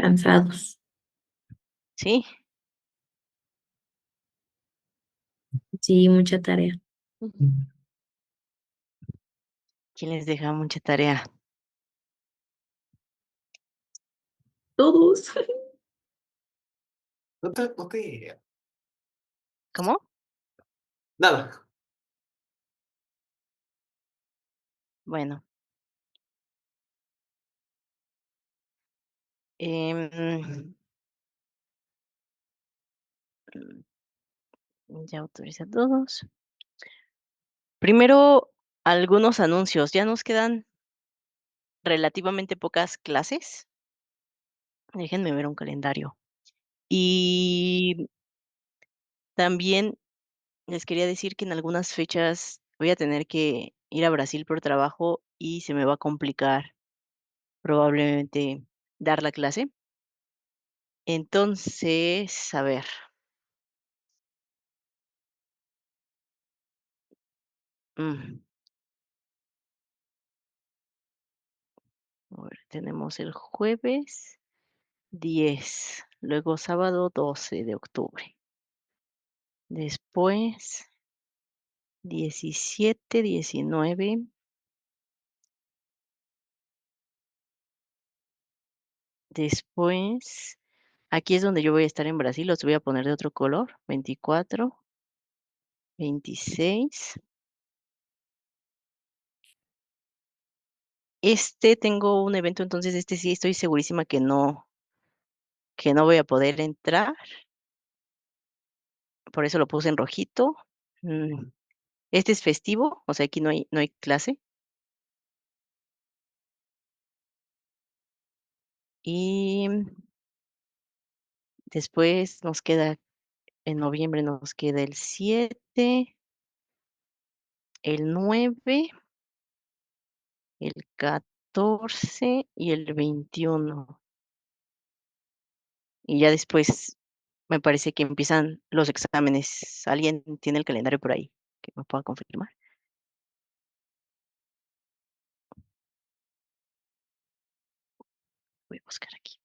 Cansados. Sí. Sí, mucha tarea. ¿Quién les deja mucha tarea? Todos. No te idea. ¿Cómo? Nada. Bueno. em, ya autoriza a todos. Primero, algunos anuncios. Ya nos quedan relativamente pocas clases. Déjenme ver un calendario. Y también les quería decir que en algunas fechas voy a tener que ir a Brasil por trabajo y se me va a complicar probablemente dar la clase. Entonces, a ver. mm, a ver, tenemos el jueves 10, luego sábado 12 de octubre. Después 17, 19. Después, aquí es donde yo voy a estar en Brasil, los voy a poner de otro color. 24, 26. Tengo un evento, entonces sí estoy segurísima que no voy a poder entrar. Por eso lo puse en rojito. Mm, Este es festivo, o sea, aquí no hay clase. Y después en noviembre nos queda el 7, el 9, el 14 y el 21. Y ya después me parece que empiezan los exámenes. ¿Alguien tiene el calendario por ahí que me pueda confirmar? Voy a buscar aquí.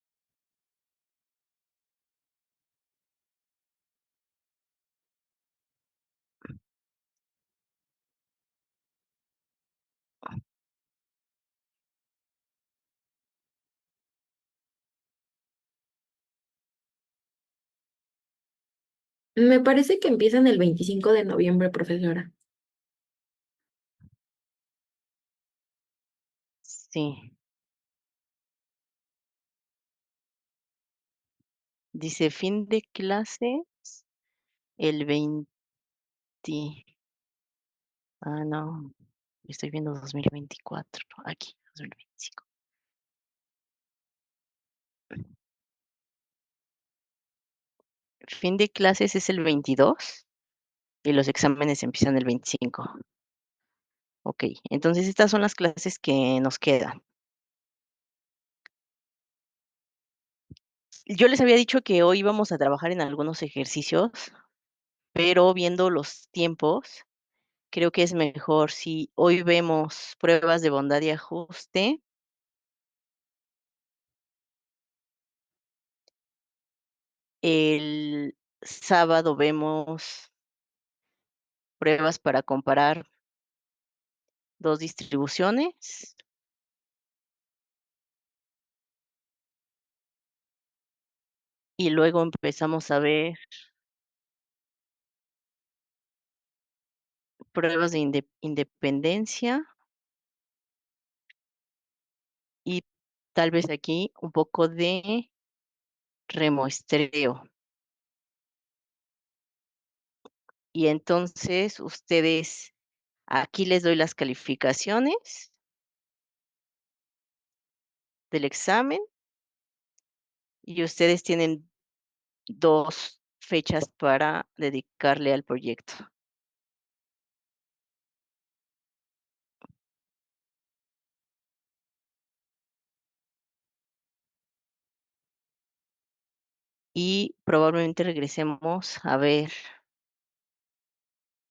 Me parece que empiezan el 25 de noviembre, profesora. Sí, dice fin de clase el 20. Ah, no, estoy viendo 2024. Aquí, 2025. Fin de clases es el 22 y los exámenes empiezan el 25. Ok, entonces estas son las clases que nos quedan. Yo les había dicho que hoy íbamos a trabajar en algunos ejercicios, pero viendo los tiempos, creo que es mejor si hoy vemos pruebas de bondad y ajuste. El sábado vemos pruebas para comparar dos distribuciones. Y luego empezamos a ver pruebas de independencia y tal vez aquí un poco de remuestreo. Y entonces ustedes, aquí les doy las calificaciones del examen y ustedes tienen 2 fechas para dedicarle al proyecto. Y probablemente regresemos a ver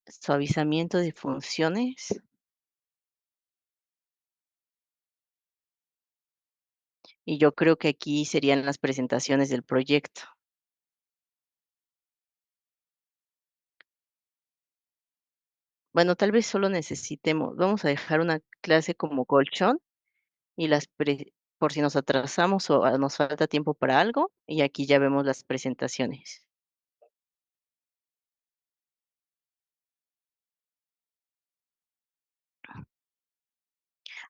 suavizamiento de funciones. Y yo creo que aquí serían las presentaciones del proyecto. Bueno, tal vez solo necesitemos, vamos a dejar una clase como colchón y por si nos atrasamos o nos falta tiempo para algo, y aquí ya vemos las presentaciones.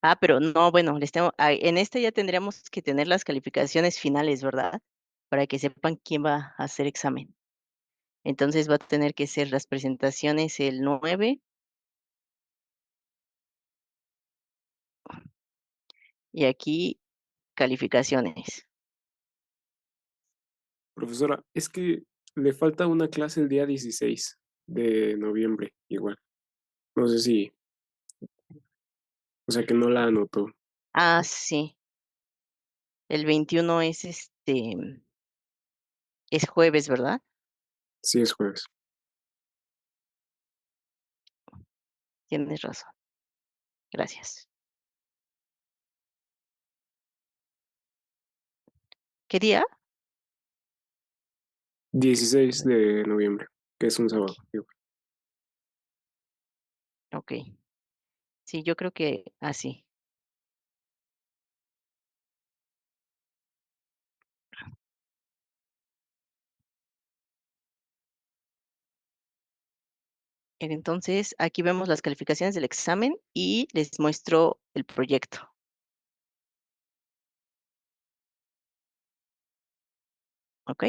Ah, pero no, bueno, en este ya tendríamos que tener las calificaciones finales, ¿verdad? Para que sepan quién va a hacer examen. Entonces va a tener que ser las presentaciones el 9 y aquí calificaciones. Profesora, es que le falta una clase el día 16 de noviembre, igual. No sé si, o sea que no la anotó. Ah, sí, el 21 es jueves, ¿verdad? Sí, es jueves. Tienes razón. Gracias. ¿Qué día? 16 de noviembre, que es un sábado. Igual. Ok. Sí, yo creo que así. Entonces, aquí vemos las calificaciones del examen y les muestro el proyecto. ¿Ok?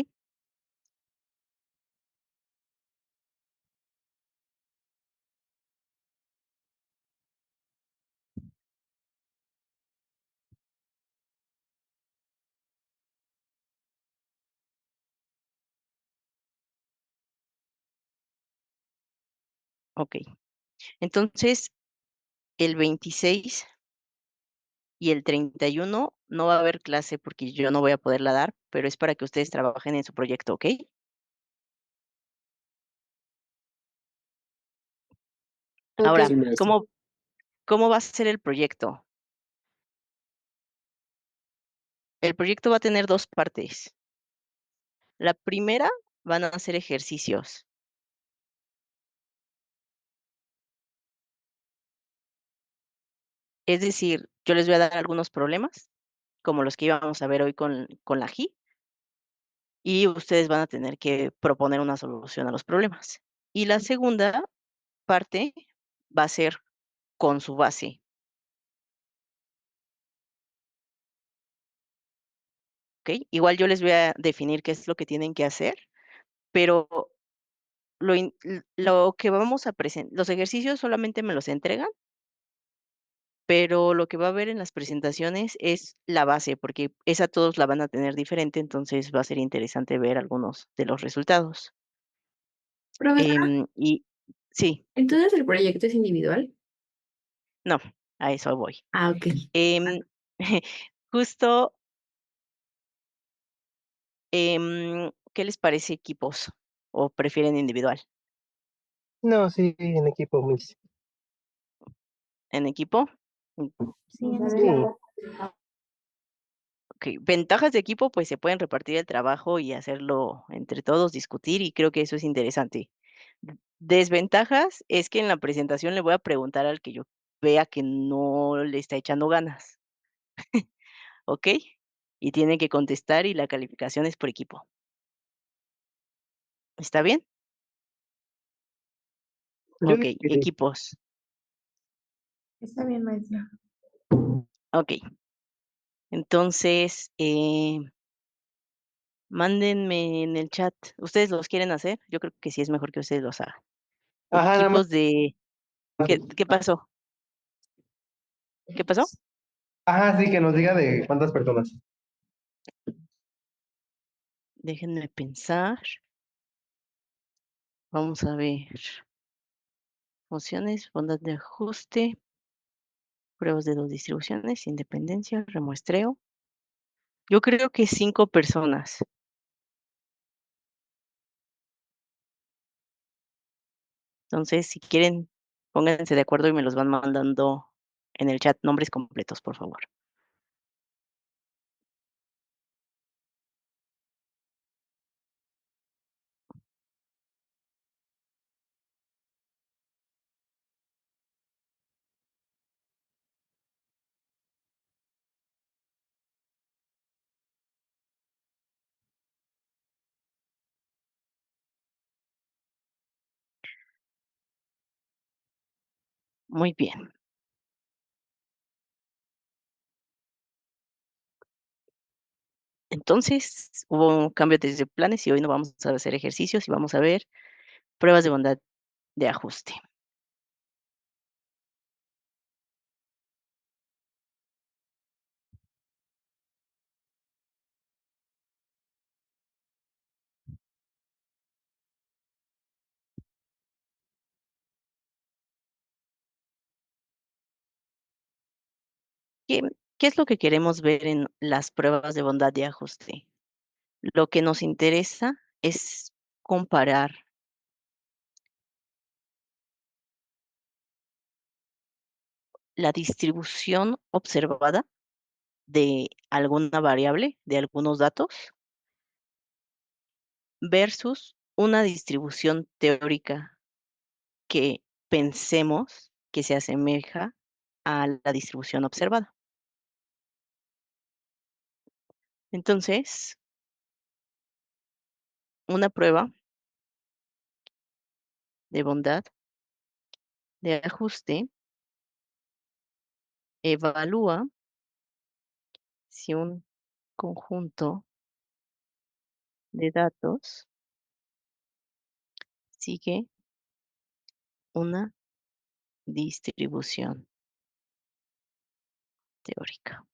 Ok. Entonces, el 26 y el 31 no va a haber clase porque yo no voy a poderla dar, pero es para que ustedes trabajen en su proyecto, ¿ok? Ok, Ahora, Sí, maestra. ¿cómo va a ser el proyecto? El proyecto va a tener dos partes. La primera van a hacer ejercicios. Es decir, yo les voy a dar algunos problemas, como los que íbamos a ver hoy con la GI, y ustedes van a tener que proponer una solución a los problemas. Y la segunda parte va a ser con su base, ¿ok? Igual yo les voy a definir qué es lo que tienen que hacer, pero lo que vamos a presentar, los ejercicios solamente me los entregan, pero lo que va a haber en las presentaciones es la base, porque esa todos la van a tener diferente, entonces va a ser interesante ver algunos de los resultados. profesora, Y sí, entonces el proyecto es individual. no, a eso voy. Ah, ok. Em, justo, ¿qué les parece equipos o prefieren individual? No, sí, en equipo, Miss. ¿En equipo? Mm, Sí, en Sí, equipo. ok. Ventajas de equipo, pues se pueden repartir el trabajo y hacerlo entre todos, discutir, y creo que eso es interesante. Desventajas es que en la presentación le voy a preguntar al que yo vea que no le está echando ganas, ¿ok? Y tiene que contestar y la calificación es por equipo. ¿Está bien? yo Ok, digo que sí. equipos. Está bien, maestra. Ok, entonces, mándenme en el chat. ¿Ustedes los quieren hacer? Yo creo que sí es mejor que ustedes los hagan. Ajá, nada más. Equipos de... ¿Qué pasó? ¿Qué pasó? Ajá, sí, que nos diga de cuántas personas. Déjenme pensar. Vamos a ver. Funciones, bondad de ajuste, pruebas de dos distribuciones, independencia, remuestreo. Yo creo que 5 personas. Entonces, si quieren, pónganse de acuerdo y me los van mandando en el chat nombres completos, por favor. Muy bien. Entonces, hubo un cambio de planes y hoy no vamos a hacer ejercicios y vamos a ver pruebas de bondad de ajuste. ¿Qué, qué es lo que queremos ver en las pruebas de bondad de ajuste? Lo que nos interesa es comparar la distribución observada de alguna variable, de algunos datos, versus una distribución teórica que pensemos que se asemeja a la distribución observada. Entonces, una prueba de bondad de ajuste evalúa si un conjunto de datos sigue una distribución teórica.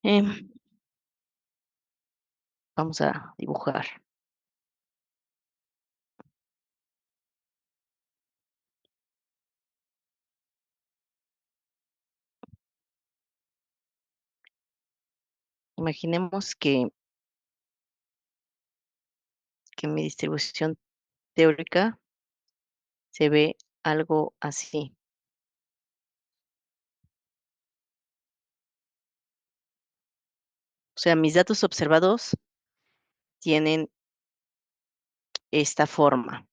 Em, Vamos a dibujar. Imaginemos que mi distribución teórica se ve algo así. O sea, mis datos observados tienen esta forma.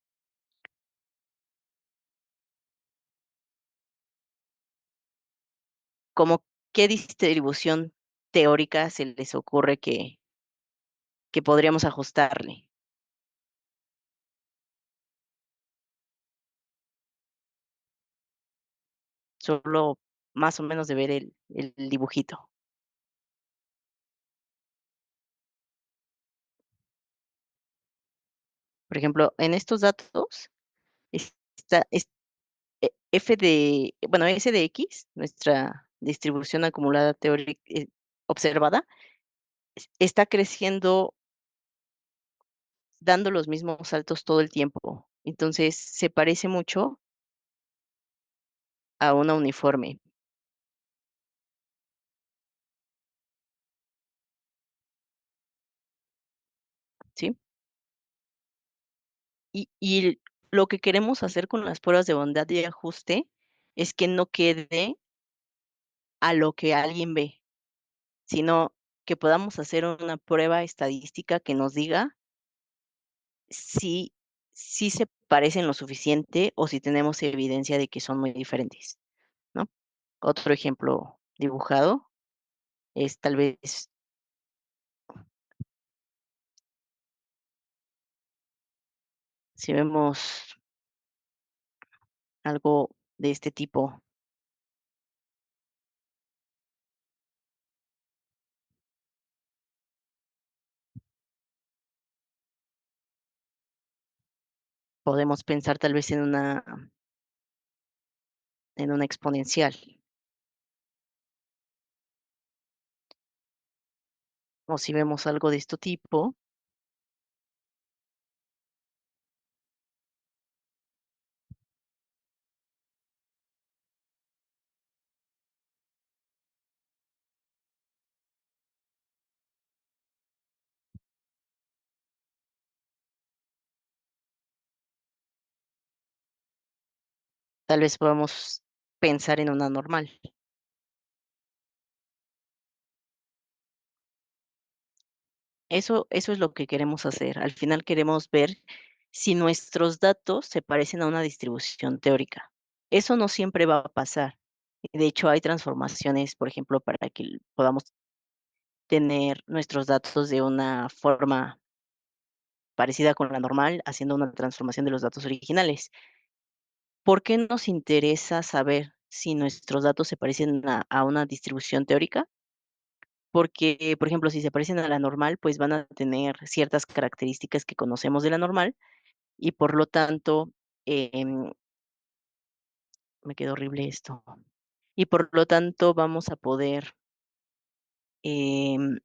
¿Cómo qué distribución teórica se les ocurre que podríamos ajustarle? Solo más o menos de ver el dibujito. Por ejemplo, en estos datos está f de, bueno, s de x, nuestra distribución acumulada teórica observada, está creciendo dando los mismos saltos todo el tiempo. Entonces, se parece mucho a una uniforme, ¿sí? Y lo que queremos hacer con las pruebas de bondad y ajuste es que no quede a lo que alguien ve, sino que podamos hacer una prueba estadística que nos diga si, si se parecen lo suficiente o si tenemos evidencia de que son muy diferentes, ¿no? Otro ejemplo dibujado es tal vez si vemos algo de este tipo, podemos pensar tal vez en una exponencial. O si vemos algo de este tipo, tal vez podamos pensar en una normal. Eso es lo que queremos hacer. Al final queremos ver si nuestros datos se parecen a una distribución teórica. Eso no siempre va a pasar. De hecho, hay transformaciones, por ejemplo, para que podamos tener nuestros datos de una forma parecida con la normal, haciendo una transformación de los datos originales. ¿Por qué nos interesa saber si nuestros datos se parecen a una distribución teórica? Porque, por ejemplo, si se parecen a la normal, pues van a tener ciertas características que conocemos de la normal y por lo tanto, em, me quedó horrible esto, y por lo tanto vamos a poder em,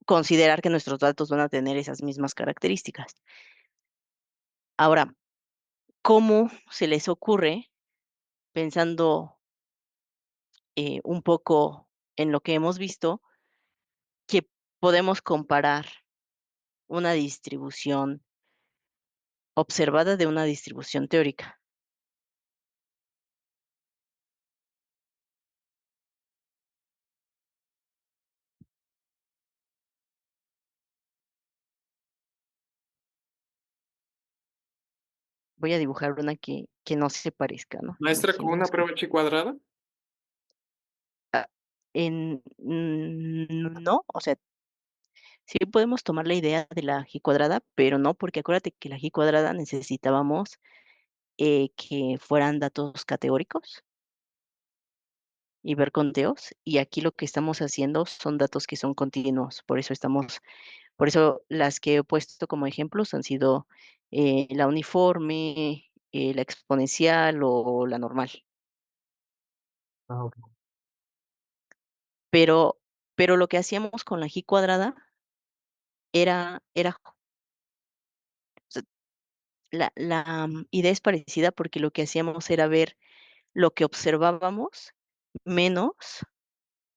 considerar que nuestros datos van a tener esas mismas características. Ahora, ¿cómo se les ocurre, pensando un poco en lo que hemos visto, que podemos comparar una distribución observada de una distribución teórica? Voy a dibujar una que no se parezca, ¿no? Maestra, con una Imaginemos que prueba chi cuadrada. no, o sea, sí podemos tomar la idea de la G cuadrada, pero no, porque acuérdate que la G cuadrada necesitábamos que fueran datos categóricos y ver conteos, y aquí lo que estamos haciendo son datos que son continuos, por eso las que he puesto como ejemplos han sido la uniforme, la exponencial o la normal. Ah, ok. Pero, pero lo que hacíamos con la G cuadrada era, o sea, la idea es parecida porque lo que hacíamos era ver lo que observábamos menos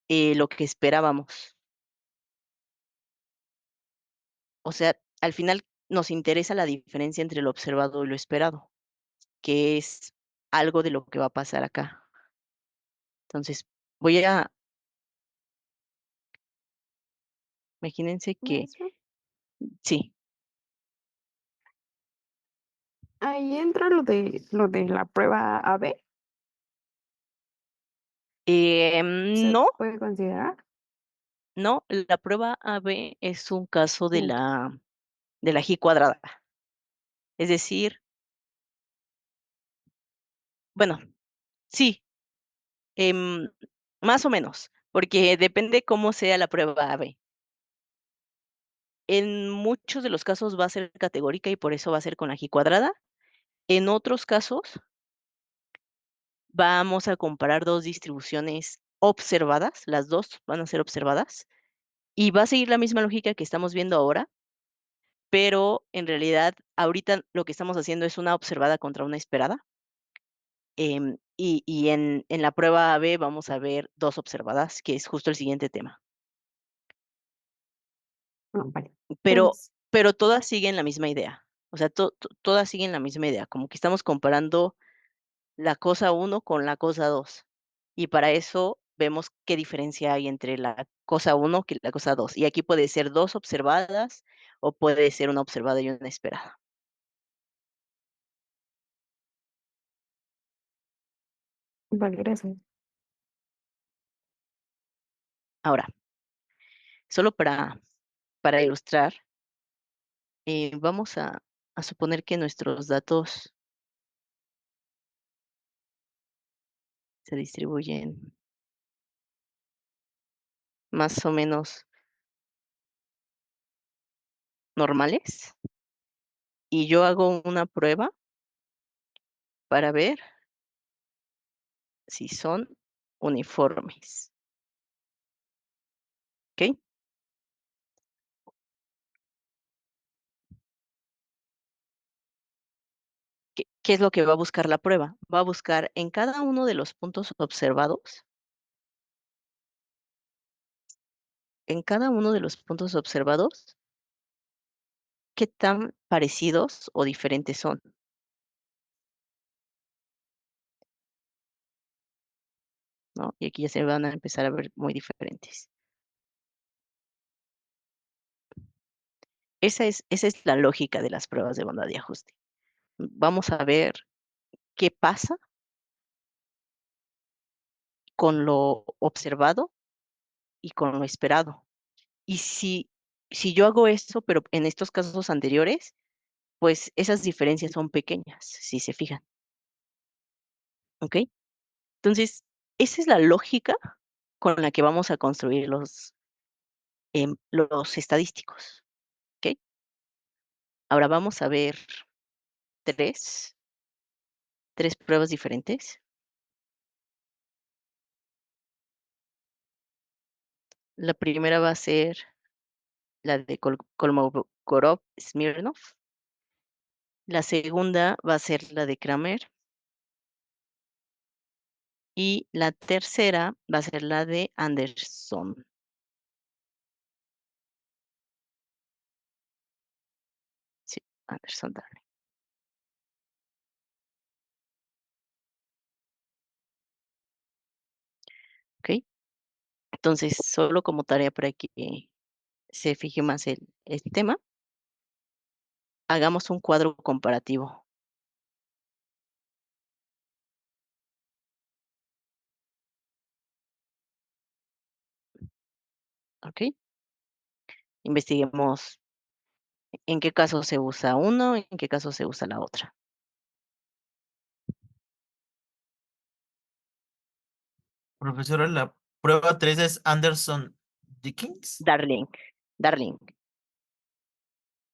lo que esperábamos. O sea, al final nos interesa la diferencia entre lo observado y lo esperado, que es algo de lo que va a pasar acá. Entonces, voy a, imagínense que, Maestra, sí, ahí entra lo de la prueba AB. ¿Se no, puede considerar? no, la prueba AB es un caso Ok. de la G cuadrada. Es decir, bueno, sí, em, más o menos, porque depende cómo sea la prueba AB. En muchos de los casos va a ser categórica y por eso va a ser con la G cuadrada. En otros casos vamos a comparar dos distribuciones observadas, las dos van a ser observadas, y va a seguir la misma lógica que estamos viendo ahora, pero en realidad ahorita lo que estamos haciendo es una observada contra una esperada. Y en la prueba AB vamos a ver dos observadas, que es justo el siguiente tema. Ah, vale. Pero, Pues, pero todas siguen la misma idea. O sea, todas siguen la misma idea, como que estamos comparando la cosa uno con la cosa 2. Y para eso vemos qué diferencia hay entre la cosa uno que la cosa 2. Y aquí puede ser dos observadas o puede ser una observada y una esperada. vale, gracias. Ahora, solo para ilustrar, vamos a suponer que nuestros datos se distribuyen más o menos normales y yo hago una prueba para ver si son uniformes. ¿Ok? ¿Qué es lo que va a buscar la prueba? Va a buscar en cada uno de los puntos observados, en cada uno de los puntos observados, qué tan parecidos o diferentes son, ¿no? Y aquí ya se van a empezar a ver muy diferentes. Esa es la lógica de las pruebas de bondad y ajuste. Vamos a ver qué pasa con lo observado y con lo esperado. Y si yo hago eso, pero en estos casos anteriores, pues esas diferencias son pequeñas, si se fijan. ¿Ok? Entonces, esa es la lógica con la que vamos a construir los estadísticos. ¿Ok? Ahora vamos a ver tres, tres pruebas diferentes. La primera va a ser la de Kolmogorov-Smirnov. La segunda va a ser la de Kramer. Y la tercera va a ser la de Anderson. Sí, Anderson Darling. ¿Ok? Entonces, solo como tarea para que se fije más el tema, hagamos un cuadro comparativo. ¿Ok? Investiguemos en qué caso se usa uno, en qué caso se usa la otra. Profesora, la prueba 3 es Anderson Dickens. Darling, Darling.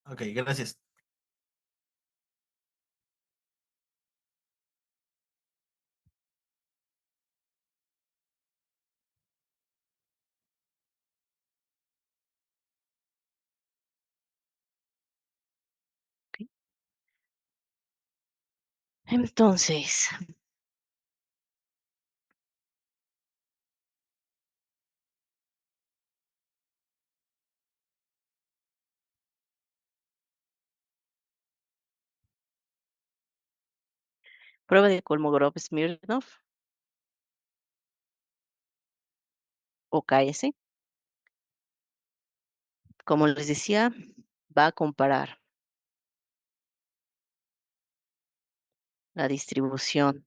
Ok, gracias. ¿Ok? Entonces, prueba de Kolmogorov-Smirnov o KS. Como les decía, va a comparar la distribución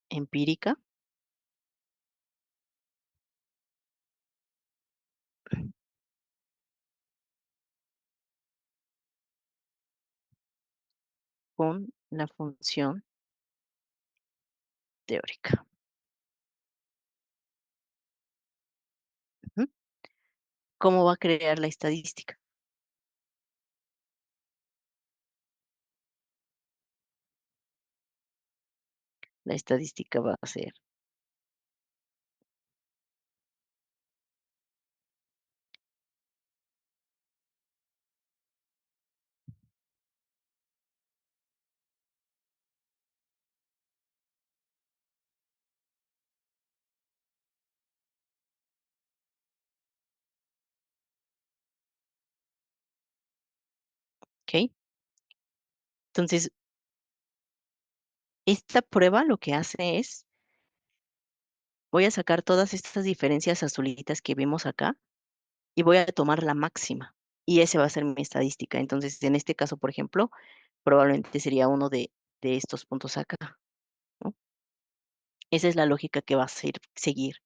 empírica con la función teórica. Ujú. ¿Cómo va a crear la estadística? La estadística va a ser ¿ok? Entonces, esta prueba lo que hace es, voy a sacar todas estas diferencias azulitas que vimos acá y voy a tomar la máxima. Y ese va a ser mi estadística. Entonces, en este caso, por ejemplo, probablemente sería uno de estos puntos acá, ¿no? Esa es la lógica que va a seguir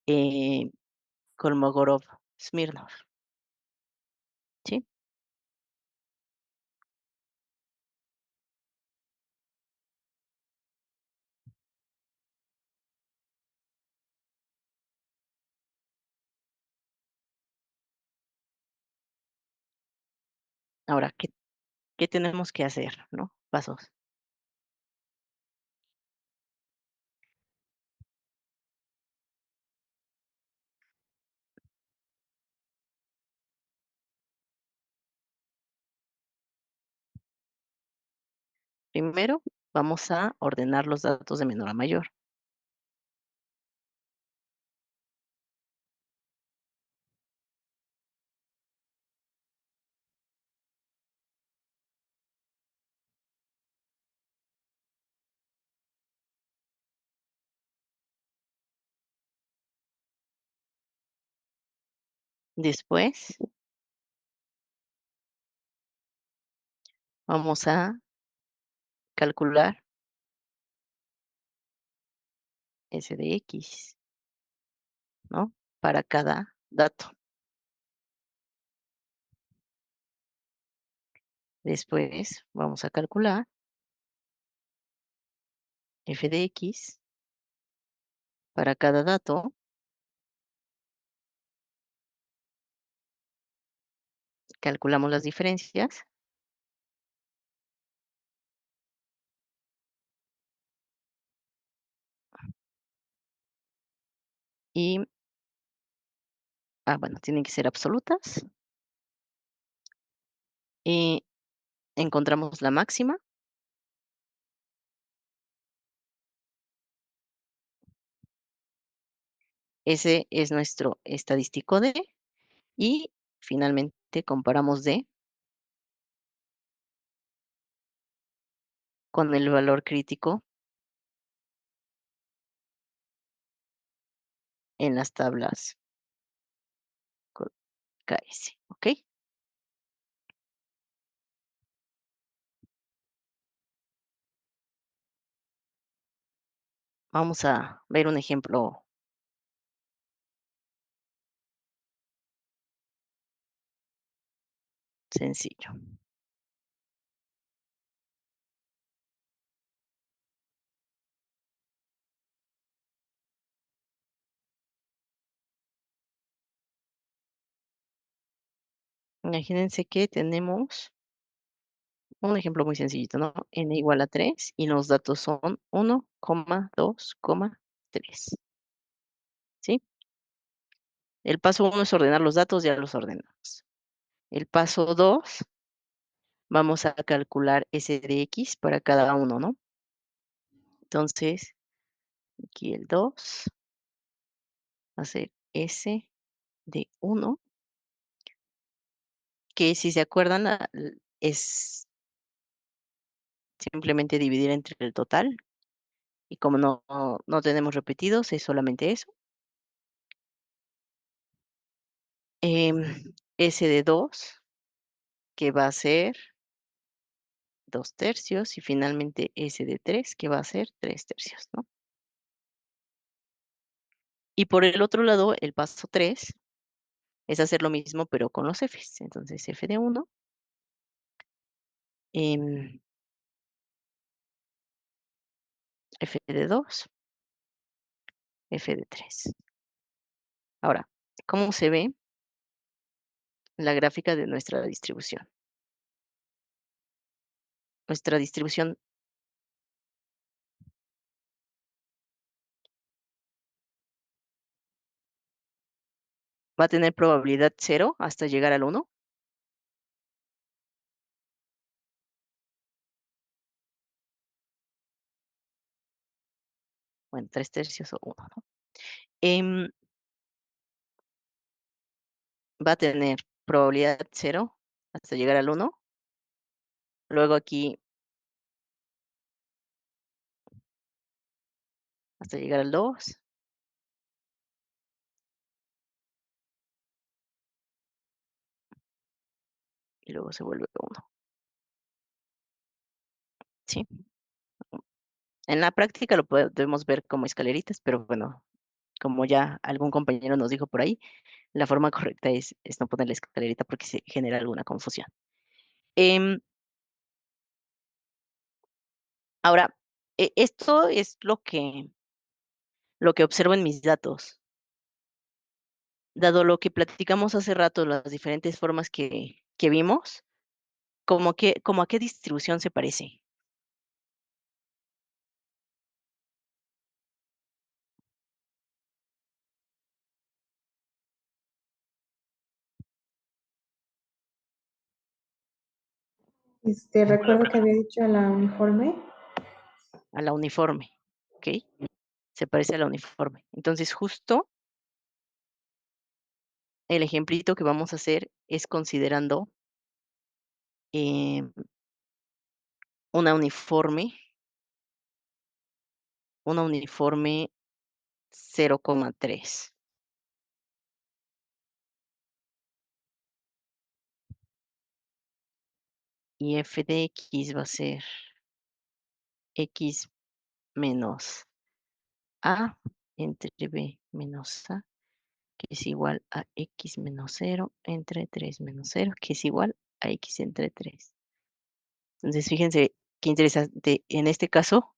eh, Kolmogorov-Smirnov, ¿sí? Ahora, ¿qué tenemos que hacer, no? Pasos. Primero, vamos a ordenar los datos de menor a mayor. Después vamos a calcular S de X, ¿no? Para cada dato. Después vamos a calcular F de X para cada dato. Calculamos las diferencias. Y, bueno, tienen que ser absolutas. Y encontramos la máxima. Ese es nuestro estadístico D. Y finalmente comparamos D con el valor crítico en las tablas con KS, ¿ok? Vamos a ver un ejemplo sencillo. Imagínense que tenemos un ejemplo muy sencillito, ¿no? N igual a 3 y los datos son 1, 2, 3. ¿Sí? El paso 1 es ordenar los datos, ya los ordenamos. El paso 2, vamos a calcular S de X para cada uno, ¿no? Entonces, aquí el 2 va a ser S de 1, que si se acuerdan, es simplemente dividir entre el total. Y como no tenemos repetidos, es solamente eso. S de 2, que va a ser 2/3, y finalmente S de 3, que va a ser 3/3, ¿no? Y por el otro lado, el paso 3 es hacer lo mismo, pero con los Fs. Entonces, F de 1, F de 2, F de 3. Ahora, ¿cómo se ve la gráfica de nuestra distribución? Nuestra distribución va a tener probabilidad 0 hasta llegar al 1. Bueno, 3/3 o 1, ¿no? Va a tener probabilidad 0 hasta llegar al 1. Luego aquí hasta llegar al 2. Y luego se vuelve 1. ¿Sí? En la práctica lo podemos ver como escaleritas, pero bueno, como ya algún compañero nos dijo por ahí, la forma correcta es no ponerle escalerita porque se genera alguna confusión. Ahora, esto es lo que observo en mis datos. Dado lo que platicamos hace rato, las diferentes formas que vimos, ¿como a qué distribución se parece? Recuerdo que había dicho a la uniforme. A la uniforme, ¿ok? Se parece a la uniforme. Entonces, justo el ejemplito que vamos a hacer es considerando una uniforme 0,3. y f de x va a ser x menos a entre b menos a, que es igual a x menos 0 entre 3 menos 0, que es igual a x entre 3. Entonces, fíjense qué interesante. En este caso,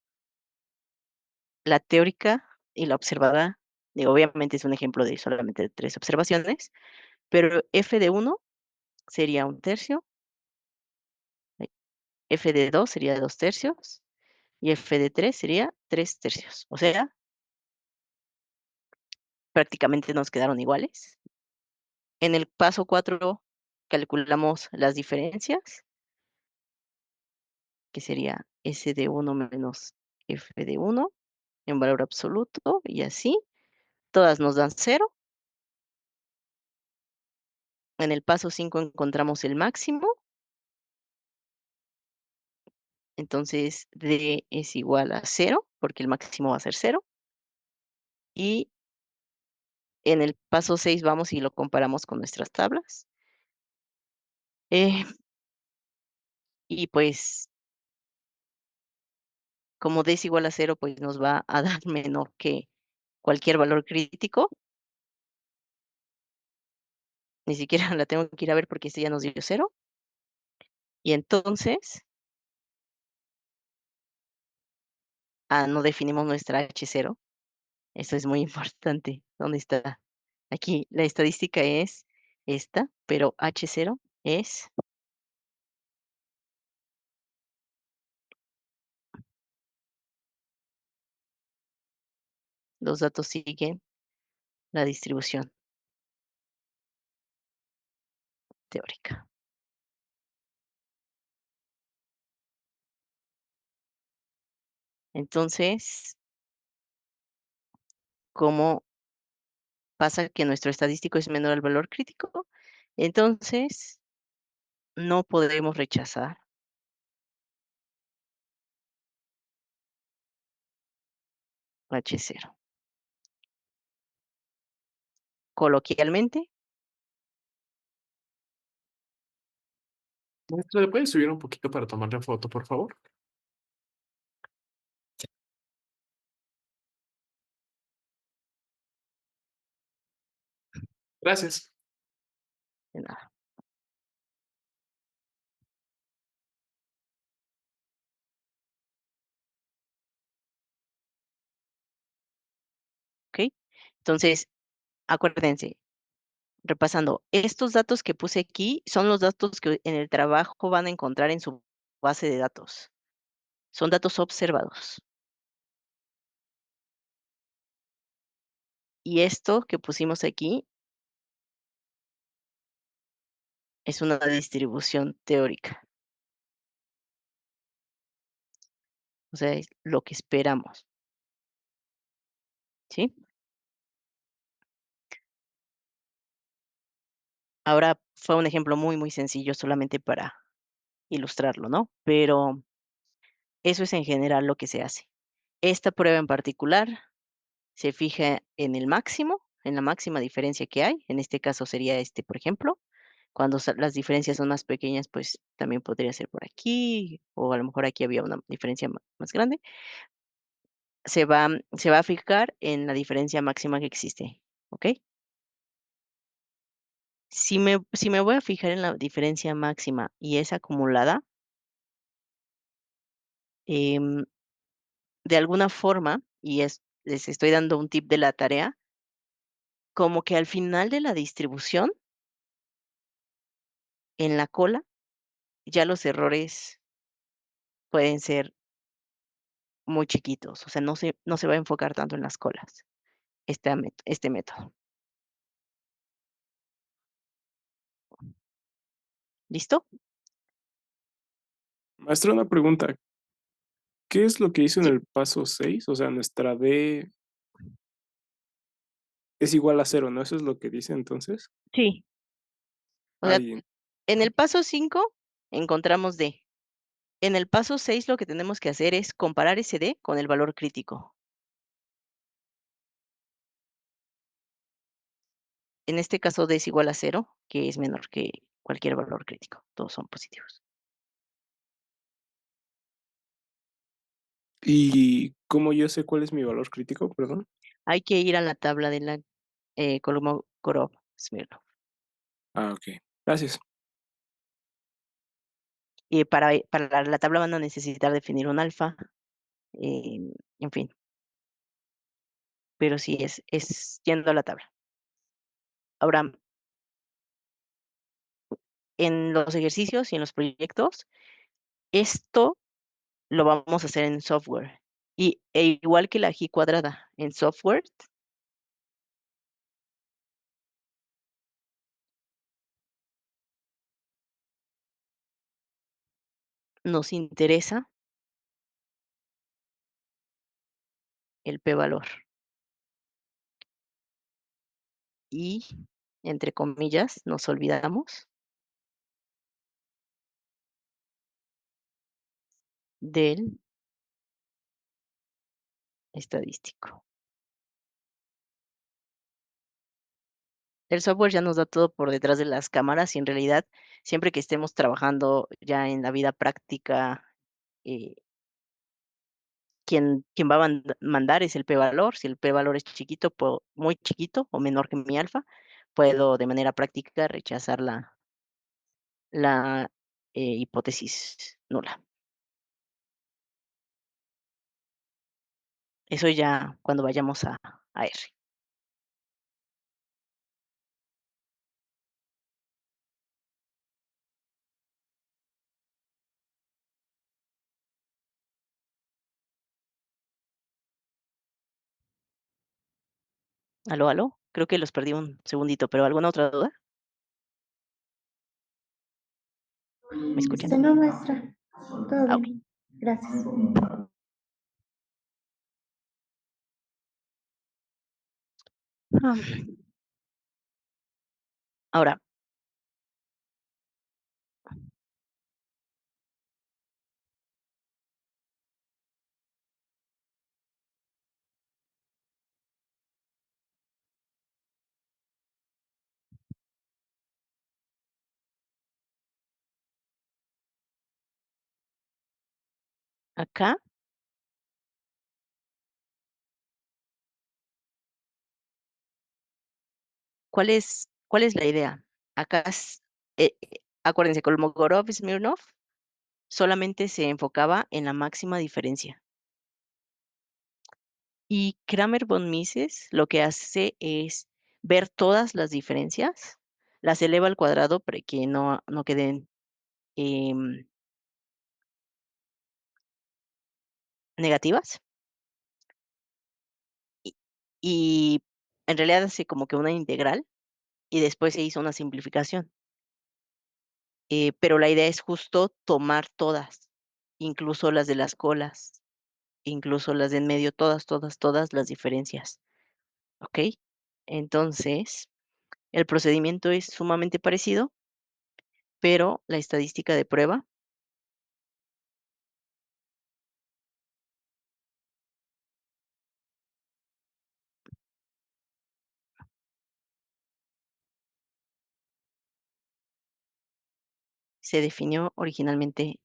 la teórica y la observada, obviamente es un ejemplo de solamente 3 observaciones, pero f de 1 sería 1/3, f de 2 sería 2/3 y f de 3 sería 3/3. O sea, prácticamente nos quedaron iguales. En el paso 4 calculamos las diferencias, que sería S de 1 menos F de 1 en valor absoluto y así. Todas nos dan 0. En el paso 5 encontramos el máximo. Entonces D es igual a 0 porque el máximo va a ser 0. Y en el paso 6 vamos y lo comparamos con nuestras tablas. Y pues como D es igual a 0, pues nos va a dar menor que cualquier valor crítico. Ni siquiera la tengo que ir a ver porque este ya nos dio 0. Y entonces, no definimos nuestra H0. Eso es muy importante. ¿Dónde está? Aquí la estadística es esta, pero H0 es los datos siguen la distribución teórica. Entonces, ¿cómo pasa que nuestro estadístico es menor al valor crítico? Entonces, no podemos rechazar H0. Coloquialmente, Maestro, ¿le puedes subir un poquito para tomarle foto, por favor? Gracias. de nada. ¿Ok? Entonces, acuérdense, repasando, estos datos que puse aquí son los datos que en el trabajo van a encontrar en su base de datos. Son datos observados. Y esto que pusimos aquí es una distribución teórica. O sea, es lo que esperamos. ¿Sí? Ahora fue un ejemplo muy, muy sencillo solamente para ilustrarlo, ¿no? Pero eso es en general lo que se hace. Esta prueba en particular se fija en el máximo, en la máxima diferencia que hay. En este caso sería este, por ejemplo. Cuando las diferencias son más pequeñas, pues también podría ser por aquí, o a lo mejor aquí había una diferencia más grande. Se va a fijar en la diferencia máxima que existe, ¿ok? Si me voy a fijar en la diferencia máxima y es acumulada, em, de alguna forma, les estoy dando un tip de la tarea, como que al final de la distribución, en la cola, ya los errores pueden ser muy chiquitos, o sea, no se va a enfocar tanto en las colas, este método. ¿Listo? Maestro, una pregunta. ¿Qué es lo que hizo en Sí, el paso 6? O sea, nuestra D es igual a 0, ¿no? Eso es lo que dice entonces. sí. O sea, Ahí, en el paso 5 encontramos D. En el paso 6 lo que tenemos que hacer es comparar ese D con el valor crítico. En este caso D es igual a 0, que es menor que cualquier valor crítico. Todos son positivos. ¿Y cómo yo sé cuál es mi valor crítico? Perdón. Hay que ir a la tabla de la Kolmogorov-Smirnov. Ah, ok. Gracias. Y para la tabla van a necesitar definir un alfa, en fin, pero sí es yendo a la tabla. Ahora, en los ejercicios y en los proyectos, esto lo vamos a hacer en software. Igual que la G cuadrada, en software nos interesa el p-valor. Y, entre comillas, nos olvidamos del estadístico. El software ya nos da todo por detrás de las cámaras y en realidad, siempre que estemos trabajando ya en la vida práctica, eh, quien va a mandar es el p-valor. Si el p-valor es chiquito, muy chiquito o menor que mi alfa, puedo de manera práctica rechazar la hipótesis nula. Eso ya cuando vayamos a R. ¿Aló, aló? Creo que los perdí un segundito, pero ¿alguna otra duda? ¿Me escuchan? No, maestra. Todo Ah, ok. bien. Gracias. Ah, Ahora, acá, ¿cuál es la idea? Acá acuérdense, Kolmogorov-Smirnov solamente se enfocaba en la máxima diferencia. Y Kramer von Mises lo que hace es ver todas las diferencias, las eleva al cuadrado para que no queden em, negativas. Y, y en realidad hace como que una integral y después se hizo una simplificación. Pero la idea es justo tomar todas, incluso las de las colas, incluso las de en medio, todas las diferencias. ¿Ok? Entonces, el procedimiento es sumamente parecido, pero la estadística de prueba se definió originalmente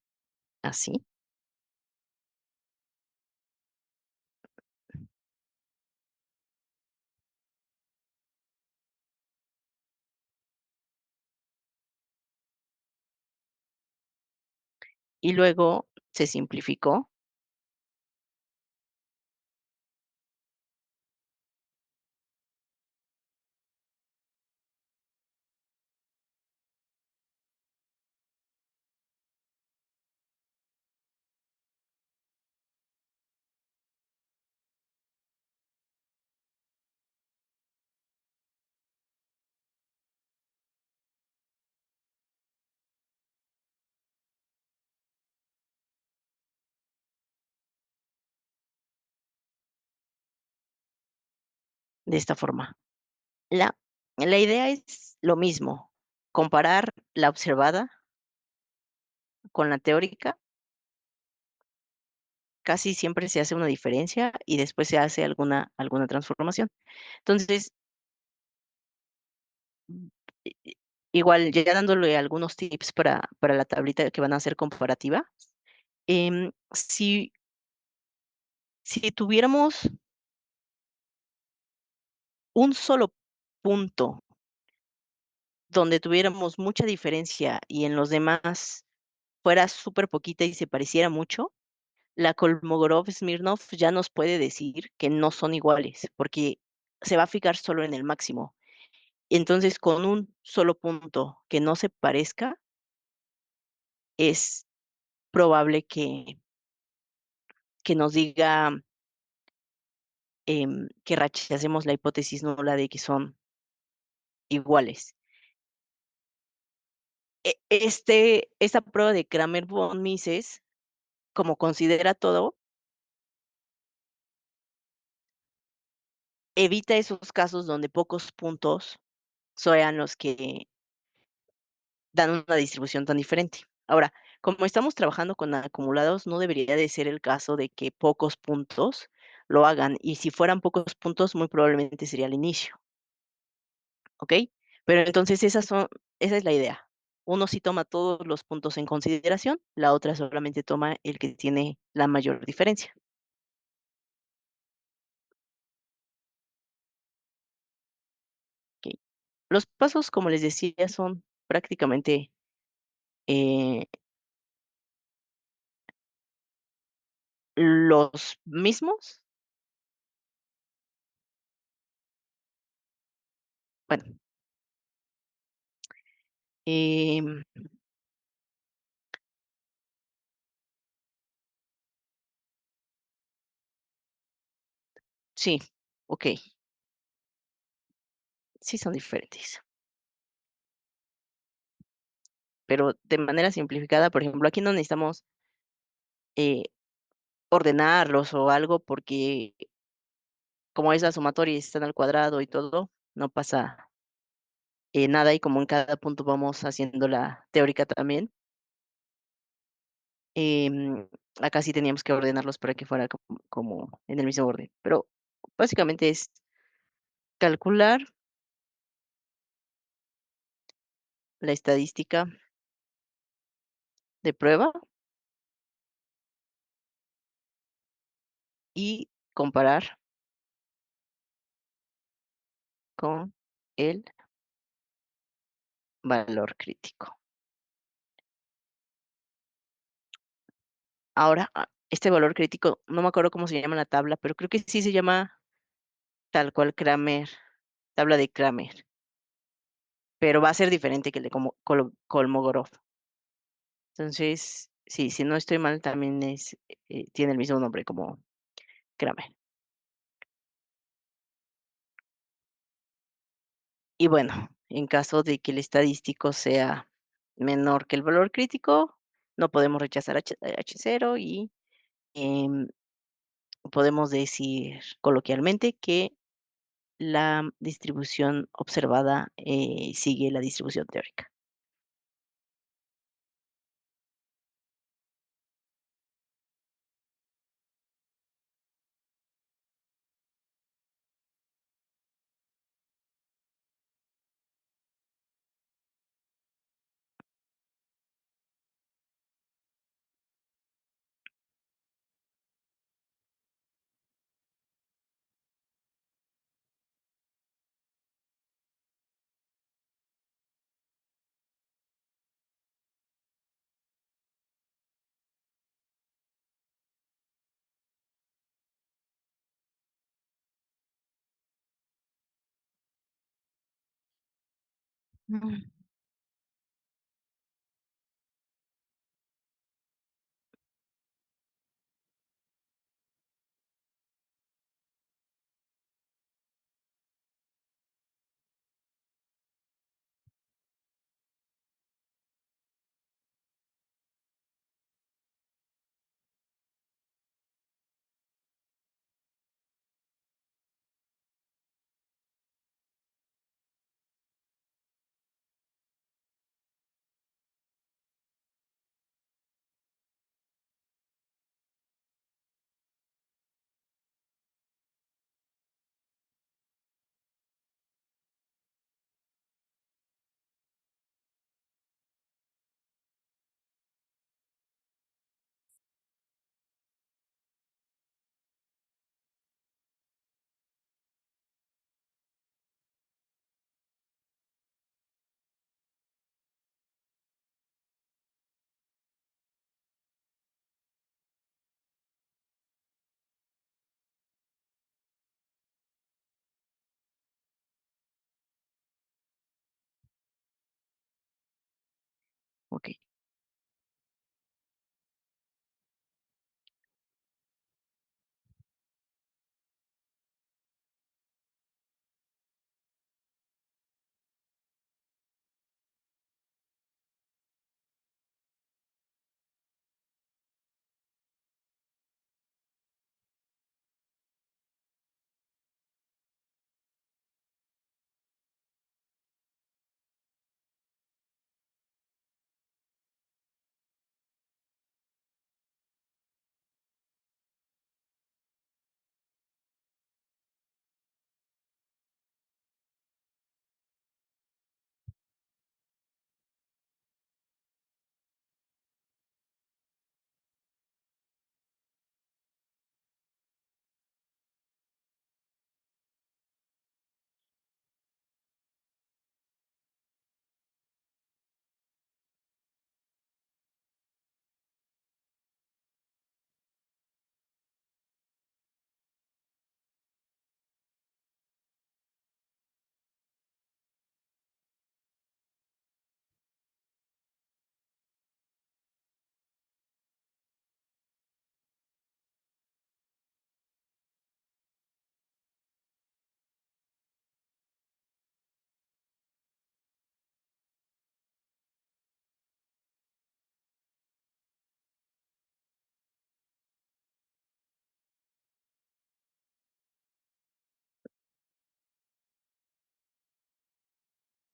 así. Y luego se simplificó de esta forma. La idea es lo mismo, comparar la observada con la teórica. Casi siempre se hace una diferencia y después se hace alguna transformación. Entonces, mm, igual ya dándole algunos tips para la tablita que van a hacer comparativa, si Si tuviéramos un solo punto donde tuviéramos mucha diferencia y en los demás fuera súper poquita y se pareciera mucho, la Kolmogorov-Smirnov ya nos puede decir que no son iguales, porque se va a fijar solo en el máximo. Entonces, con un solo punto que no se parezca, es probable que nos diga que rechacemos la hipótesis nula de que son iguales. Esta prueba de Kramer-von Mises, como considera todo, evita esos casos donde pocos puntos sean los que dan una distribución tan diferente. Ahora, como estamos trabajando con acumulados, no debería de ser el caso de que pocos puntos lo hagan, y si fueran pocos puntos, muy probablemente sería el inicio, ¿ok? Pero entonces esa es la idea. Uno sí toma todos los puntos en consideración, la otra solamente toma el que tiene la mayor diferencia. ¿Ok? Los pasos, como les decía, son prácticamente eh, los mismos. Bueno, em, sí, ok, sí son diferentes. Pero de manera simplificada, por ejemplo, aquí no necesitamos eh, ordenarlos o algo porque como es la sumatoria y están al cuadrado y todo, no pasa nada, y como en cada punto vamos haciendo la teórica también, em, acá sí teníamos que ordenarlos para que fuera como en el mismo orden. Pero básicamente es calcular la estadística de prueba y comparar con el valor crítico. Ahora, este valor crítico, no me acuerdo cómo se llama la tabla, pero creo que sí se llama tal cual Kramer, tabla de Kramer, pero va a ser diferente que el de Kolmogorov. Entonces, sí, si no estoy mal, también tiene el mismo nombre como Kramer. Y bueno, en caso de que el estadístico sea menor que el valor crítico, no podemos rechazar H0 y em, podemos decir coloquialmente que la distribución observada sigue la distribución teórica. Mm.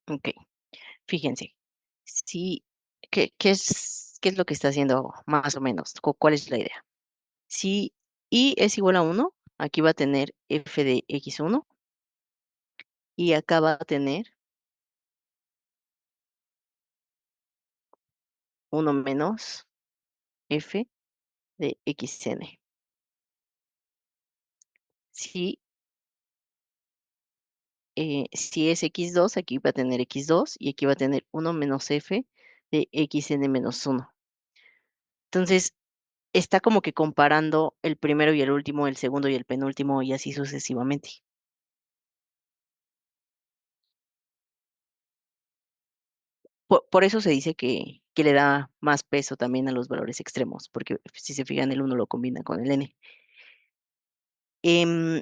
Ok, fíjense. Si, ¿qué es lo que está haciendo más o menos? ¿Cuál es la idea? Si i es igual a 1, aquí va a tener f de x1 y acá va a tener 1 menos f de xn. Si, si es x2, aquí va a tener x2 y aquí va a tener 1 menos f de xn menos 1. Entonces, está como que comparando el primero y el último, el segundo y el penúltimo y así sucesivamente. Por eso se dice que le da más peso también a los valores extremos, porque si se fijan, el uno lo combina con el n. Em,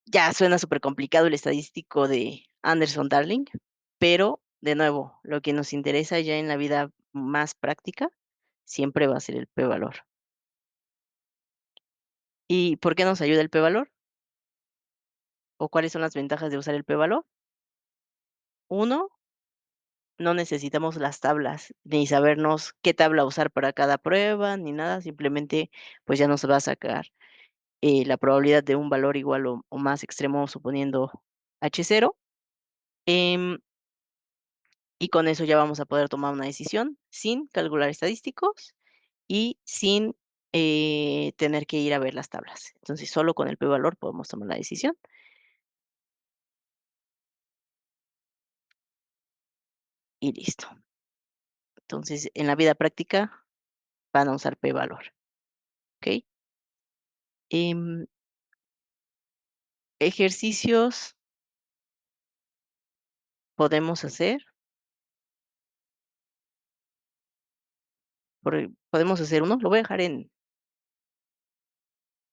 ya suena súper complicado el estadístico de Anderson-Darling, pero de nuevo, lo que nos interesa ya en la vida más práctica siempre va a ser el p-valor. ¿Y por qué nos ayuda el p-valor? ¿O cuáles son las ventajas de usar el p-valor? Uno, no necesitamos las tablas, ni sabernos qué tabla usar para cada prueba, ni nada, simplemente pues ya nos va a sacar la probabilidad de un valor igual o más extremo suponiendo H0. em, y con eso ya vamos a poder tomar una decisión sin calcular estadísticos y sin tener que ir a ver las tablas. Entonces solo con el p-valor podemos tomar la decisión y listo. Entonces en la vida práctica van a usar p-valor. ¿Ok? Em, ejercicios podemos hacer. Podemos hacer uno, lo voy a dejar en,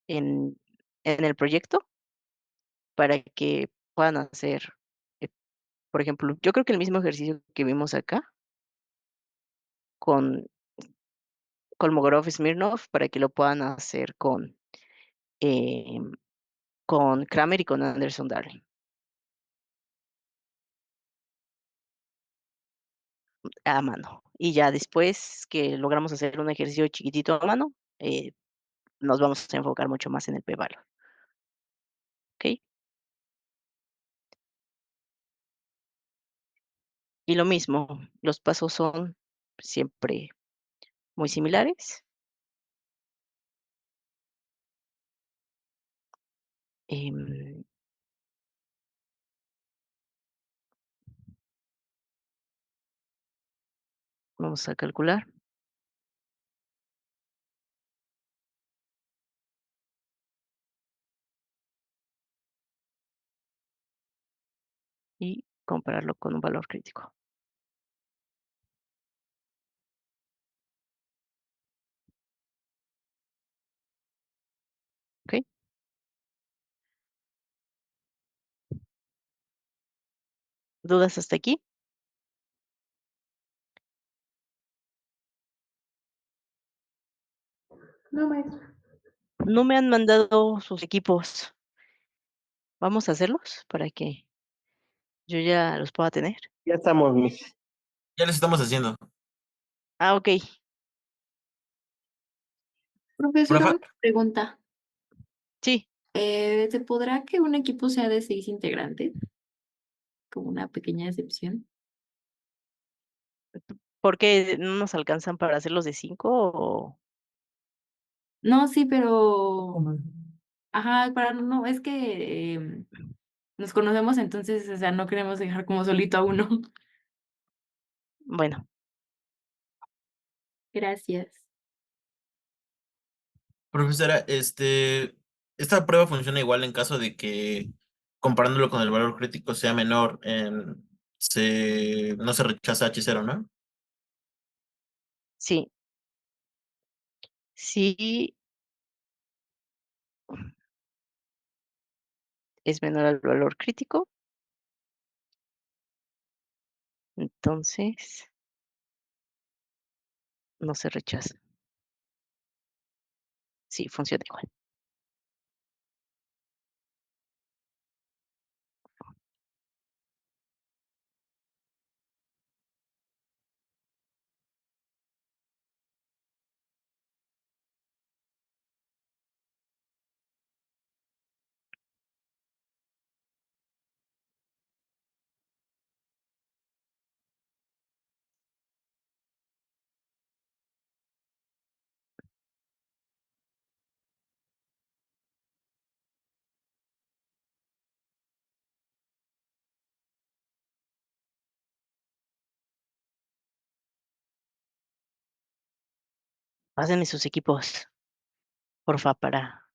en el proyecto para que puedan hacer, eh, por ejemplo, yo creo que el mismo ejercicio que vimos acá con Kolmogorov-Smirnov, para que lo puedan hacer con Kramer y con Anderson-Darling a mano. Y ya después que logramos hacer un ejercicio chiquitito a mano, nos vamos a enfocar mucho más en el p-valor. ¿Ok? Y lo mismo, los pasos son siempre muy similares. Em, vamos a calcular y compararlo con un valor crítico. ¿Ok? ¿Dudas hasta aquí? No, maestra. No me han mandado sus equipos. Vamos a hacerlos para que yo ya los pueda tener. Ya estamos, Miss. Ya lo estamos haciendo. Ah, ok. Profesora, Profe, una pregunta. Sí. ¿Se podrá que un equipo sea de 6 integrantes? Como una pequeña excepción. ¿Por qué no nos alcanzan para hacer los de 5? No, sí, pero, ajá, para no, es que nos conocemos, entonces, o sea, no queremos dejar como solito a uno. Bueno, Gracias. profesora, esta prueba funciona igual en caso de que comparándolo con el valor crítico sea menor, no se rechaza H0, ¿no? sí. Sí es menor al valor crítico, entonces no se rechaza. Sí, funciona igual. pásenme sus equipos, porfa, para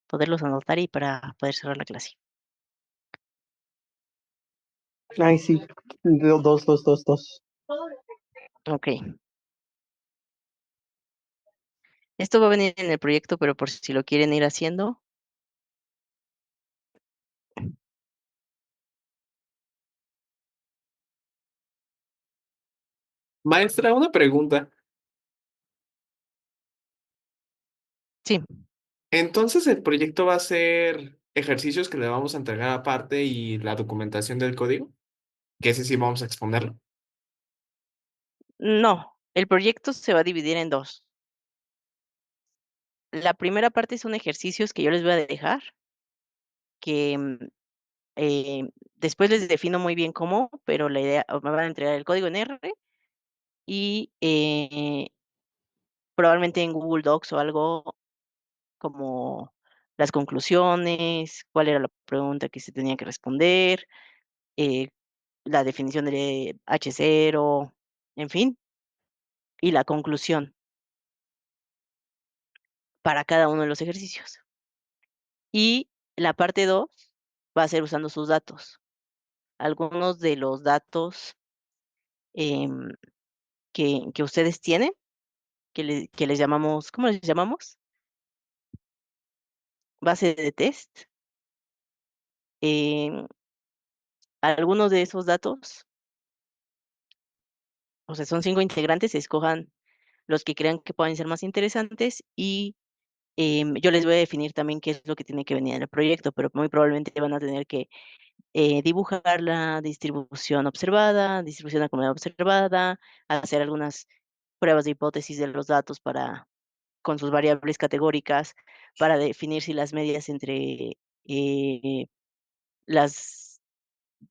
poderlos anotar y para poder cerrar la clase. Ay, sí. Dos. Ok. Esto va a venir en el proyecto, pero por si lo quieren ir haciendo. Maestra, una pregunta. Sí, Entonces, ¿el proyecto va a ser ejercicios que le vamos a entregar aparte y la documentación del código? Que ese sí vamos a exponerlo. no, el proyecto se va a dividir en dos. La primera parte son ejercicios que yo les voy a dejar, que después les defino muy bien cómo, pero la idea, me van a entregar el código en R y probablemente en Google Docs o algo como las conclusiones, cuál era la pregunta que se tenía que responder, eh, la definición de H0, en fin, y la conclusión para cada uno de los ejercicios. Y la parte 2 va a ser usando sus datos. Algunos de los datos em, que ustedes tienen, que les llamamos, ¿cómo les llamamos? Base de test. Em, Algunos de esos datos, o sea, son 5 integrantes, escojan los que crean que pueden ser más interesantes y yo les voy a definir también qué es lo que tiene que venir en el proyecto, pero muy probablemente van a tener que dibujar la distribución observada, distribución acomodada observada, hacer algunas pruebas de hipótesis de los datos con sus variables categóricas para definir si las medias entre las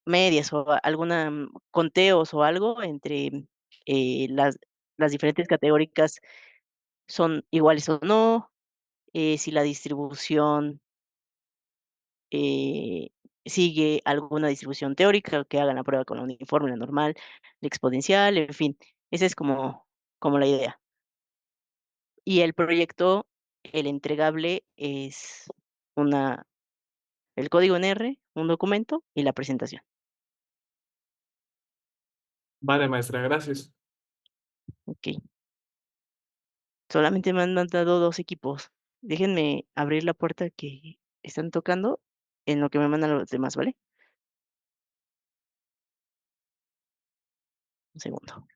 medias o alguna conteos o algo entre eh, las, las diferentes categóricas son iguales o no, si la distribución eh, sigue alguna distribución teórica, que hagan la prueba con la uniforme, la normal, la exponencial, en fin, esa es como la idea. Y el proyecto, el entregable es una, el código en R, un documento y la presentación. Vale, maestra, gracias. Ok. Solamente me han mandado 2 equipos. Déjenme abrir la puerta que están tocando en lo que me mandan los demás, ¿vale? Un segundo.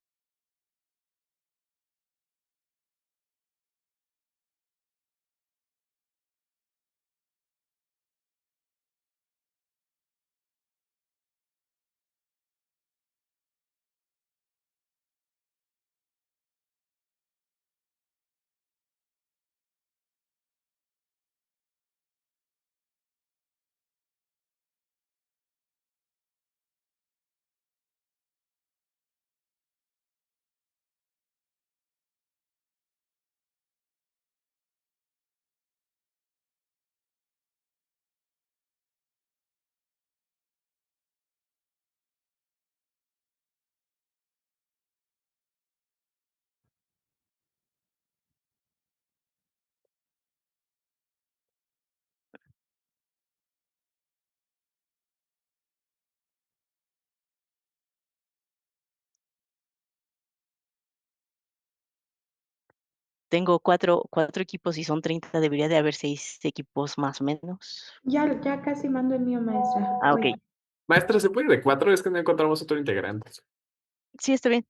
Tengo cuatro equipos y son 30, debería de haber 6 equipos más o menos. Ya casi mando el mío, maestra. Ah, ok. Oye, Maestra, ¿se puede ir de 4? Es que no encontramos otro integrante. Sí, está bien.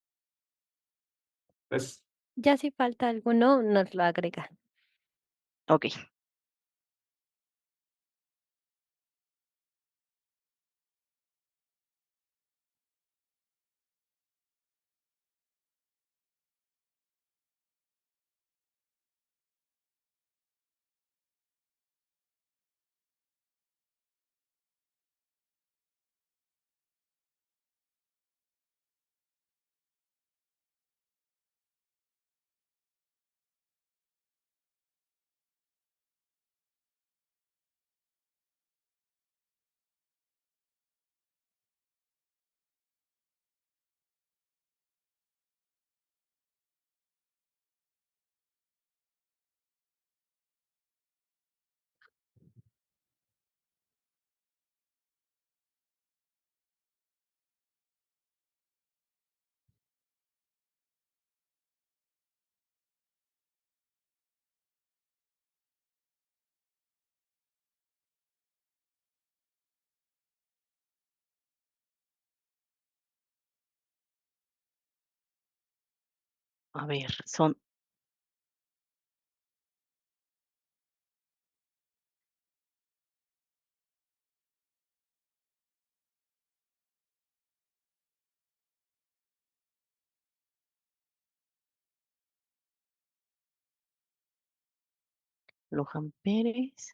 Es Ya si falta alguno, nos lo agrega. Ok. A ver, son Lohan Pérez.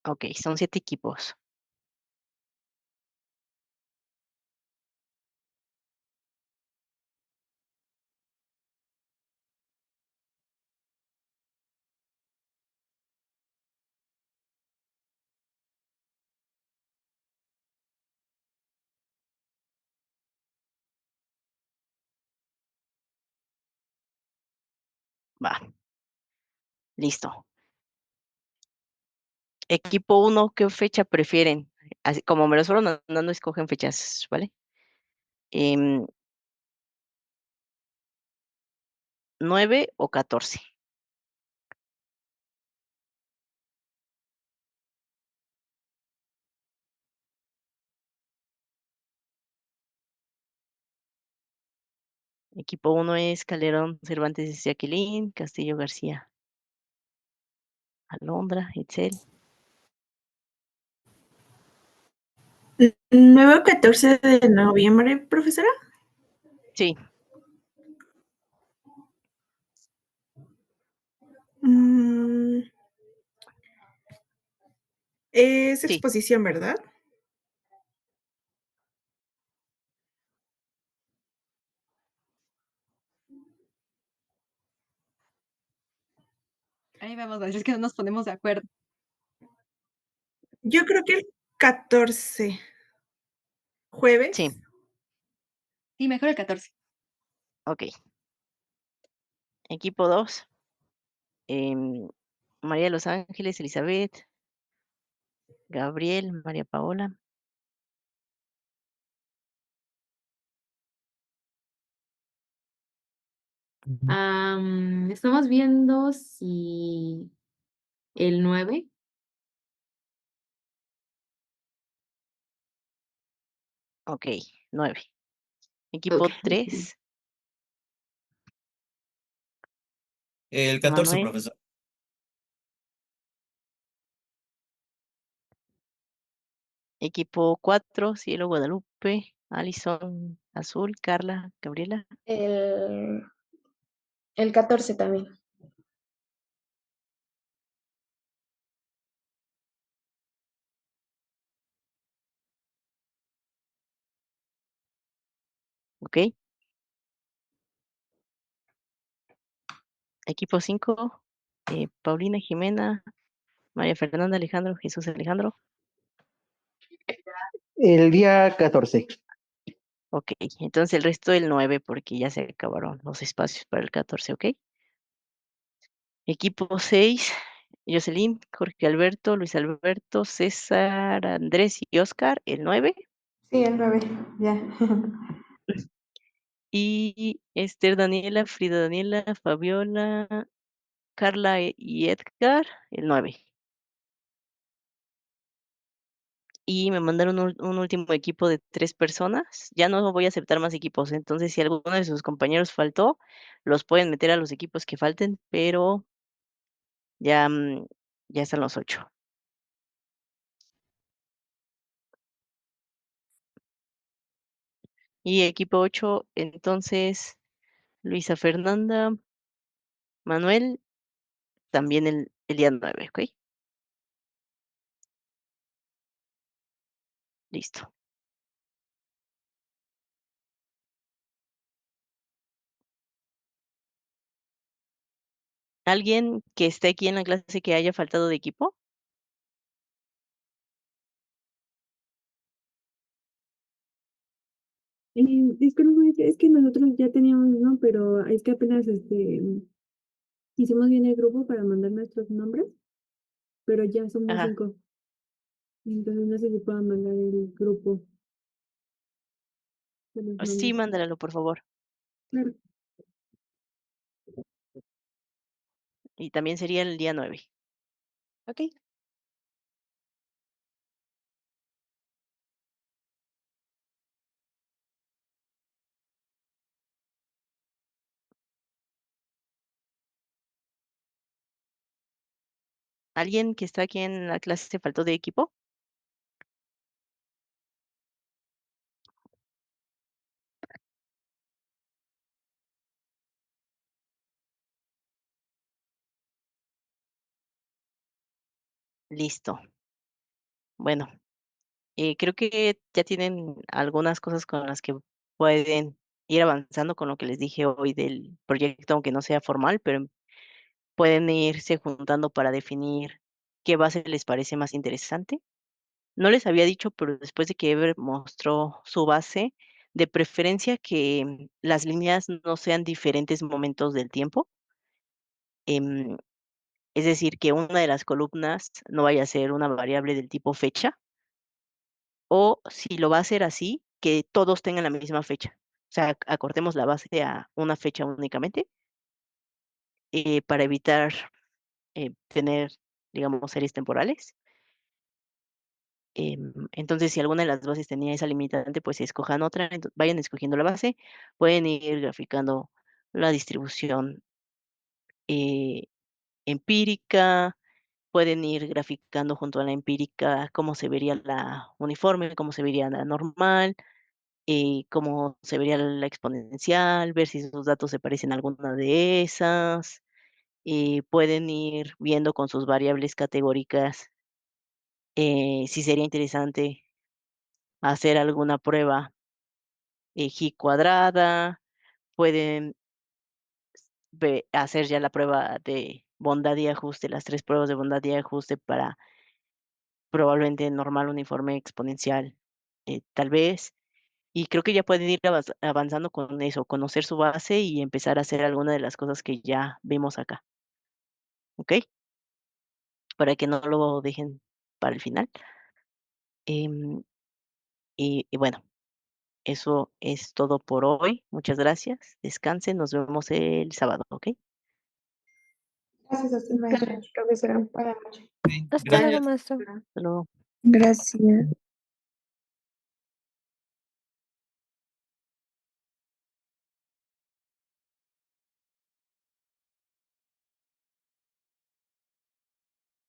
Ok, son 7 equipos. Va, listo. Equipo 1, ¿qué fecha prefieren? Así como me los fueron mandando, escogen fechas, ¿vale? 9 o 14. Equipo 1 es Calderón, Cervantes y Jacqueline, Castillo García, Alondra, Itzel. 9 o 14 de noviembre, profesora. Sí, Mm, es sí, exposición, ¿verdad? Ahí vamos, es que no nos ponemos de acuerdo. Yo creo que el 14, jueves. sí. Sí, mejor el 14. Ok. Equipo 2, María de los Ángeles, Elizabeth, Gabriel, María Paola. Estamos viendo si el 9. Ok, 9. Ok. Equipo 3, El 14, Manuel. profesor. Equipo 4, Cielo Guadalupe, Alison Azul, Carla, Gabriela. El 14 también. Ok. Equipo 5, Paulina Jimena, María Fernanda Alejandro, Jesús Alejandro. El día 14. Ok, entonces el resto del 9 porque ya se acabaron los espacios para el 14, ¿ok? Equipo 6, Jocelyn, Jorge Alberto, Luis Alberto, César, Andrés y Oscar, el 9. Sí, el 9, ya. Y Esther Daniela, Frida Daniela, Fabiola, Carla y Edgar, el 9. Y me mandaron un último equipo de 3 personas. Ya no voy a aceptar más equipos. Entonces, si alguno de sus compañeros faltó, los pueden meter a los equipos que falten, pero ya, ya están los 8. Y equipo 8, entonces, Luisa Fernanda, Manuel, también el día 9, ¿ok? Listo. ¿Alguien que esté aquí en la clase que haya faltado de equipo? Disculpe, es que nosotros ya teníamos uno, pero es que apenas hicimos bien el grupo para mandar nuestros nombres, pero ya somos Ajá. 5. Entonces no sé si puedan mandar el grupo de los Sí, nombres. mándalo, por favor. Claro. Y también sería el día 9. Ok. ¿Alguien que está aquí en la clase se faltó de equipo? Listo. Bueno, creo que ya tienen algunas cosas con las que pueden ir avanzando con lo que les dije hoy del proyecto, aunque no sea formal, pero pueden irse juntando para definir qué base les parece más interesante. No les había dicho, pero después de que Ever mostró su base, de preferencia que las líneas no sean diferentes momentos del tiempo. em, es decir, que una de las columnas no vaya a ser una variable del tipo fecha, o si lo va a hacer así, que todos tengan la misma fecha. O sea, acortemos la base a una fecha únicamente, para evitar tener, digamos, series temporales. Entonces, si alguna de las bases tenía esa limitante, pues escojan otra, vayan escogiendo la base, pueden ir graficando la distribución eh, empírica, pueden ir graficando junto a la empírica cómo se vería la uniforme, cómo se vería la normal, cómo se vería la exponencial, ver si sus datos se parecen a alguna de esas. Pueden ir viendo con sus variables categóricas si sería interesante hacer alguna prueba G cuadrada, pueden hacer ya la prueba de bondad y ajuste, las 3 pruebas de bondad y ajuste para probablemente normal, uniforme, exponencial, tal vez. Y creo que ya pueden ir avanzando con eso, conocer su base y empezar a hacer alguna de las cosas que ya vimos acá. ¿Ok? Para que no lo dejen para el final. Em, y bueno, eso es todo por hoy. Muchas gracias. Descansen. Nos vemos el sábado. ¿Ok? Gracias a usted, maestra. Profesora. Buenas noches. Sí, Hasta luego, gracias. maestro. Hasta luego. Gracias.